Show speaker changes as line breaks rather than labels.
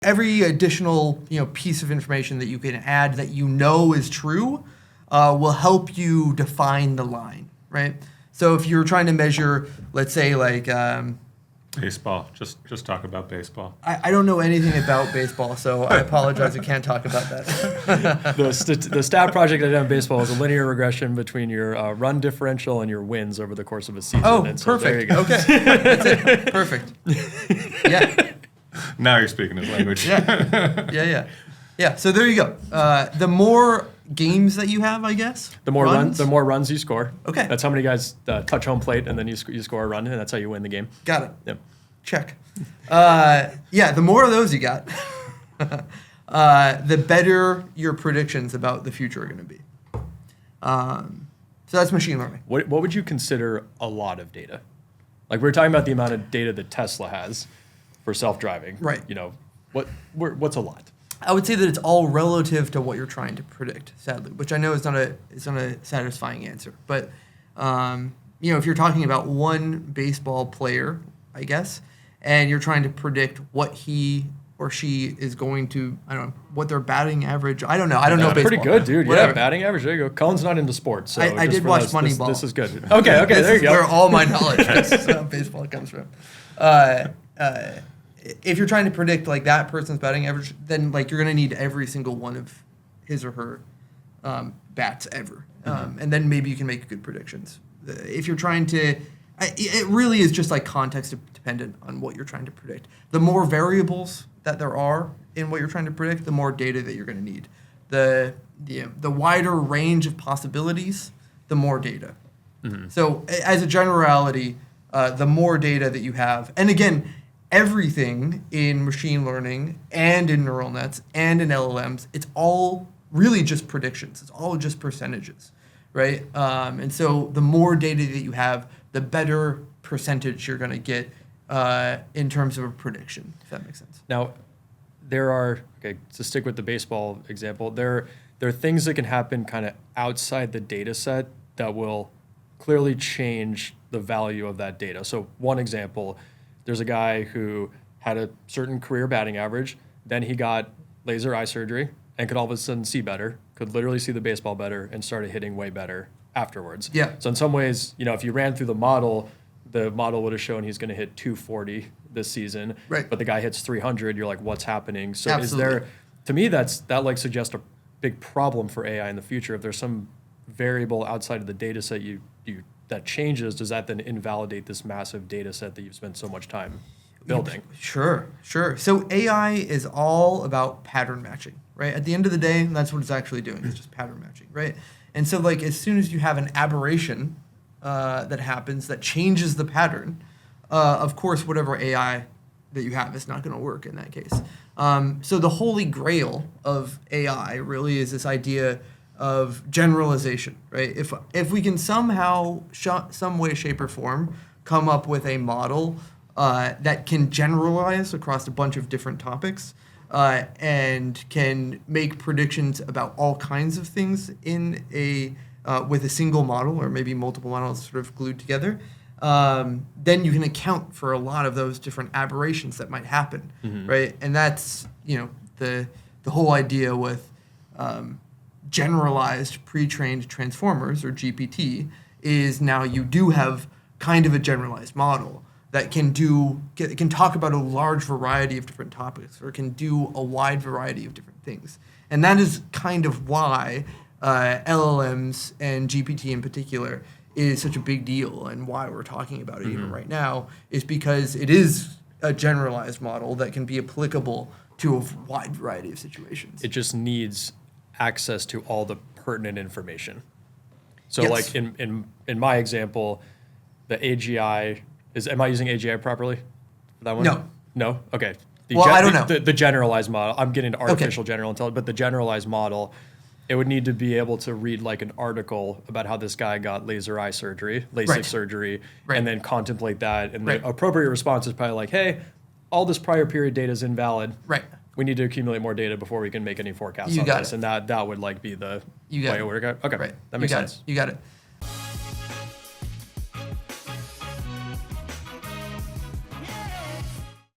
every additional piece of information that you can add that is true will help you define the line, right? So if you're trying to measure, let's say like
baseball, just talk about baseball.
I don't know anything about baseball, so I apologize. I can't talk about that.
The stat project I did on baseball is a linear regression between your run differential and your wins over the course of a season.
Oh,
so
perfect.
There you go.
Okay, that's it. Perfect. Yeah.
Now you're speaking his language.
Yeah. So there you go. The more games that you have, I guess.
The more runs you score.
Okay.
That's how many guys touch home plate, and then you score a run, and that's how you win the game.
Got it.
Yep.
Check. The more of those you got, the better your predictions about the future are going to be. So that's machine learning.
What would you consider a lot of data? Like we're talking about the amount of data that Tesla has for self-driving.
Right.
What's a lot?
I would say that it's all relative to what you're trying to predict, sadly, which I know is not a satisfying answer. But if you're talking about one baseball player, I guess, and you're trying to predict what he or she is going to, I don't know, what their batting average. I don't know. I don't know baseball.
Pretty good, dude.
Whatever.
Yeah, batting average. There you go. Colin's not into sports, so
I did watch Moneyball.
This is good. Okay, there you go.
Where all my knowledge is how baseball comes from. If you're trying to predict like that person's batting average, then like you're going to need every single one of his or her bats ever, and then maybe you can make good predictions. If you're trying to, it really is just like context dependent on what you're trying to predict. The more variables that there are in what you're trying to predict, the more data that you're going to need. The wider range of possibilities, the more data. Mm-hmm. So as a generality, the more data that you have, and again, everything in machine learning and in neural nets and in LLMs, it's all really just predictions. It's all just percentages, right? And so the more data that you have, the better percentage you're going to get in terms of a prediction, if that makes sense.
Now, to stick with the baseball example, there are things that can happen kind of outside the data set that will clearly change the value of that data. So one example, there's a guy who had a certain career batting average, then he got laser eye surgery and could all of a sudden see better, could literally see the baseball better, and started hitting way better afterwards.
Yeah.
So in some ways, if you ran through the model would have shown he's going to hit 240 this season,
right?
But the guy hits 300. You're like, what's happening? So
Absolutely.
To me, that like suggests a big problem for AI in the future. If there's some variable outside of the data set that changes, does that then invalidate this massive data set that you've spent so much time building?
Sure. So AI is all about pattern matching, right? At the end of the day, that's what it's actually doing. It's just pattern matching, right? And so like as soon as you have an aberration that happens that changes the pattern, of course, whatever AI that you have is not going to work in that case. So the holy grail of AI really is this idea of generalization, right? If we can somehow, some way, shape, or form, come up with a model that can generalize across a bunch of different topics and can make predictions about all kinds of things in with a single model or maybe multiple models sort of glued together, then you can account for a lot of those different aberrations that might happen, right? And that's the whole idea with generalized pre-trained transformers, or GPT, is now you do have kind of a generalized model that can talk about a large variety of different topics, or can do a wide variety of different things. And that is kind of why LLMs and GPT in particular is such a big deal, and why we're talking about it even right now, is because it is a generalized model that can be applicable to a wide variety of situations.
It just needs access to all the pertinent information. So
Yes.
like in my example, the AGI am I using AGI properly for that one?
No.
No? Okay.
I don't know.
The generalized model, I'm getting to artificial general intelligence, but the generalized model, it would need to be able to read like an article about how this guy got laser eye surgery, LASIK surgery, and then contemplate that. And the appropriate response is probably like, hey, all this prior period data is invalid.
Right.
We need to accumulate more data before we can make any forecasts on this. And that would like be the way it would work out. Okay,
Right.
That makes sense.
You got it.